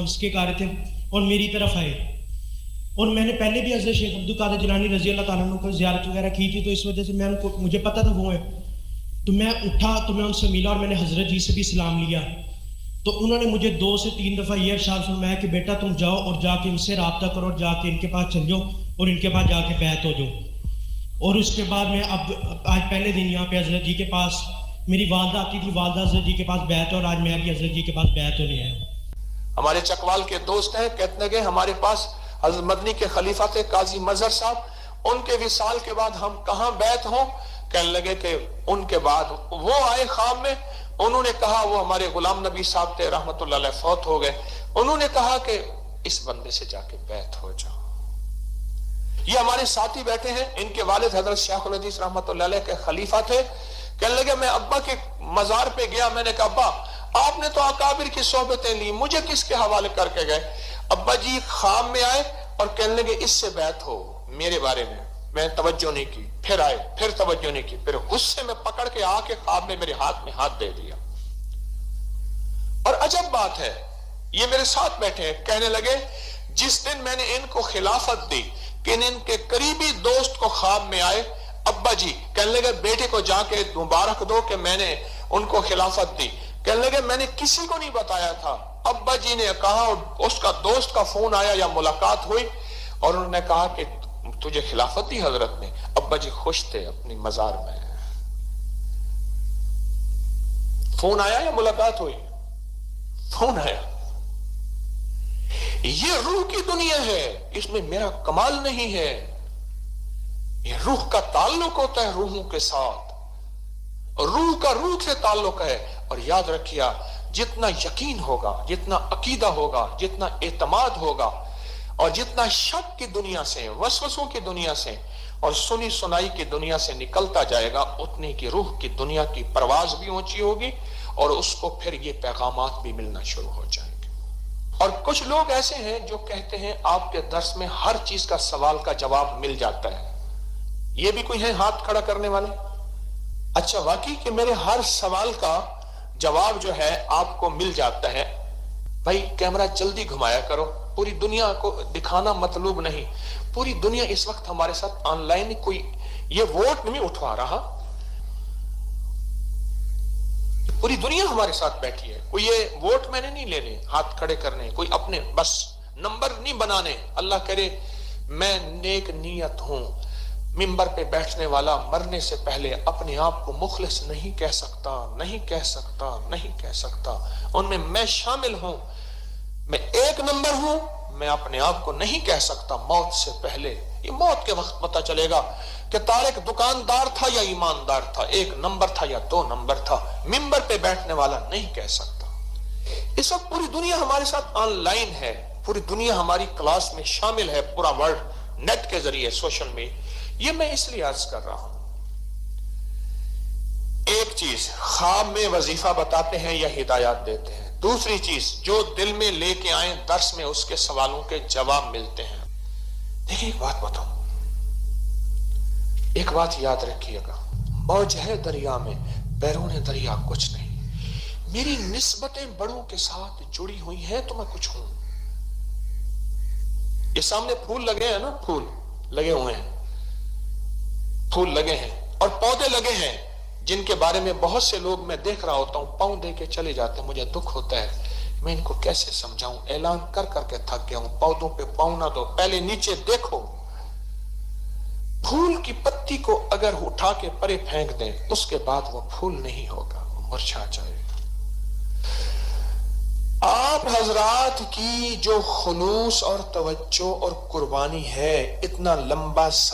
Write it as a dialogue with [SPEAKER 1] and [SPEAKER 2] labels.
[SPEAKER 1] ہنس کے قاری تھے اور میری طرف آئے، اور میں نے پہلے بھی حضرت شیخ عبد القادر جیلانی رضی اللہ تعالیٰ عنہ کو زیارت وغیرہ کی تھی، تو اس وجہ سے میں ان کو مجھے پتہ تھا وہ ہے، تو میں اٹھا تو میں ان سے ملا اور میں نے حضرت جی سے بھی سلام لیا، تو انہوں نے مجھے 2 سے 3 دفعہ یہ ارشاد فرمایا کہ بیٹا تم جاؤ اور جا کے ان سے رابطہ کرو اور جا کے ان کے پاس چل جاؤ اور ان کے پاس جا کے بیعت ہو جاؤ. اور اس کے بعد میں اب آج پہلے دن یہاں پہ حضرت جی کے پاس میری والدہ آتی تھی، والدہ حضرت جی کے پاس بیعت ہے، اور آج میں بھی حضرت جی کے پاس بیعت ہونے آیا ہوں.
[SPEAKER 2] ہمارے چکوال کے دوست ہیں، کہتے ہیں ہمارے پاس حضرت مدنی کے خلیفہ تھے قاضی مظہر صاحب، ان کے وصال کے بعد ہم کہاں بیعت ہوں؟ کہنے لگے کہ ان کے بعد وہ آئے خواب میں، انہوں نے کہا، وہ ہمارے غلام نبی صاحب تھے رحمت اللہ علیہ، فوت ہو گئے، انہوں نے کہا کہ اس بندے سے جا کے بیعت ہو جاؤ. یہ ہمارے ساتھی بیٹھے ہیں، ان کے والد حضرت شیخ الحدیث رحمت اللہ علیہ کے خلیفہ تھے. کہنے لگے میں ابا کے مزار پہ گیا، میں نے کہا ابا آپ نے تو اکابر کی صحبتیں لی، مجھے کس کے حوالے کر کے گئے؟ ابا جی خواب میں آئے اور کہنے لگے اس سے بیعت ہو میرے بارے میں توجہ نہیں کی، پھر آئے، پھر توجہ نہیں کی، پھر غصے میں پکڑ کے آ کے خواب میں میرے ہاتھ میں ہاتھ دے دیا. اور عجب بات ہے، یہ میرے ساتھ بیٹھے ہیں، کہنے لگے جس دن میں نے ان کو خلافت دی کہ ان کے قریبی دوست کو خواب میں آئے، ابا جی کہنے لگے بیٹے کو جا کے مبارک دو کہ میں نے ان کو خلافت دی. کہنے لگے میں نے کسی کو نہیں بتایا تھا. ابا جی نے کہا، اس کا دوست کا فون آیا یا ملاقات ہوئی اور انہوں نے کہا کہ تجھے خلافت دی حضرت نے. ابا جی خوش تھے اپنی مزار میں. فون آیا یا ملاقات ہوئی؟ فون آیا. یہ روح کی دنیا ہے، اس میں میرا کمال نہیں ہے. یہ روح کا تعلق ہوتا ہے روحوں کے ساتھ، روح کا روح سے تعلق ہے. اور یاد رکھیے جتنا یقین ہوگا، جتنا عقیدہ ہوگا، جتنا اعتماد ہوگا، اور جتنا شک کی دنیا سے، وسوسوں کی دنیا سے اور سنی سنائی کی دنیا سے نکلتا جائے گا، اتنی کی روح کی دنیا کی پرواز بھی اونچی ہوگی اور اس کو پھر یہ پیغامات بھی ملنا شروع ہو جائیں گے. اور کچھ لوگ ایسے ہیں جو کہتے ہیں آپ کے درس میں ہر چیز کا سوال کا جواب مل جاتا ہے. یہ بھی کوئی ہے ہاتھ کھڑا کرنے والے؟ اچھا واقعی کہ میرے ہر سوال کا جواب جو ہے آپ کو مل جاتا ہے؟ بھائی کیمرہ جلدی گھمایا کرو، پوری دنیا کو دکھانا مطلوب نہیں. پوری دنیا اس وقت ہمارے ساتھ آن لائن، کوئی یہ ووٹ نہیں اٹھوا رہا، پوری دنیا ہمارے ساتھ بیٹھی ہے. کوئی یہ ووٹ میں نے نہیں لینے، ہاتھ کھڑے کرنے، کوئی اپنے بس نمبر نہیں بنانے. اللہ کرے میں نیک نیت ہوں. ممبر پہ بیٹھنے والا مرنے سے پہلے اپنے آپ کو مخلص نہیں کہہ سکتا، نہیں کہہ سکتا، نہیں کہہ سکتا. ان میں شامل ہوں، میں 1 نمبر ہوں. میں اپنے آپ کو نہیں کہہ سکتا موت سے پہلے. یہ موت کے وقت پتہ چلے گا کہ طارق دکاندار تھا یا ایماندار تھا، 1 نمبر تھا یا 2 نمبر تھا. ممبر پہ بیٹھنے والا نہیں کہہ سکتا. اس وقت پوری دنیا ہمارے ساتھ آن لائن ہے، پوری دنیا ہماری کلاس میں شامل ہے، پورا ورلڈ نیٹ کے ذریعے، سوشل میڈیا. یہ میں اس لیے عرض کر رہا ہوں. ایک چیز خواب میں وظیفہ بتاتے ہیں یا ہدایات دیتے ہیں. دوسری چیز جو دل میں لے کے آئیں درس میں اس کے سوالوں کے جواب ملتے ہیں. دیکھیں ایک بات بتاؤں، ایک بات یاد رکھیے گا، موج ہے دریا میں، بیرون دریا کچھ نہیں. میری نسبتیں بڑوں کے ساتھ جڑی ہوئی ہیں تو میں کچھ ہوں. یہ سامنے پھول لگے ہیں نا، پھول لگے ہوئے ہیں، پھول لگے ہیں اور پودے لگے ہیں جن کے بارے میں بہت سے لوگ میں دیکھ رہا ہوتا ہوں پاؤں دے کے چلے جاتے ہیں. مجھے دکھ ہوتا ہے، میں ان کو کیسے سمجھاؤں. اعلان کر کر کے تھک گیا ہوں، پودوں پہ پاؤں نہ دو، پہلے نیچے دیکھو. پھول کی پتی کو اگر اٹھا کے پرے پھینک دیں اس کے بعد وہ پھول نہیں ہوگا، وہ مرجھا جائے گا. آپ حضرات کی جو خلوص اور توجہ اور قربانی ہے، اتنا لمبا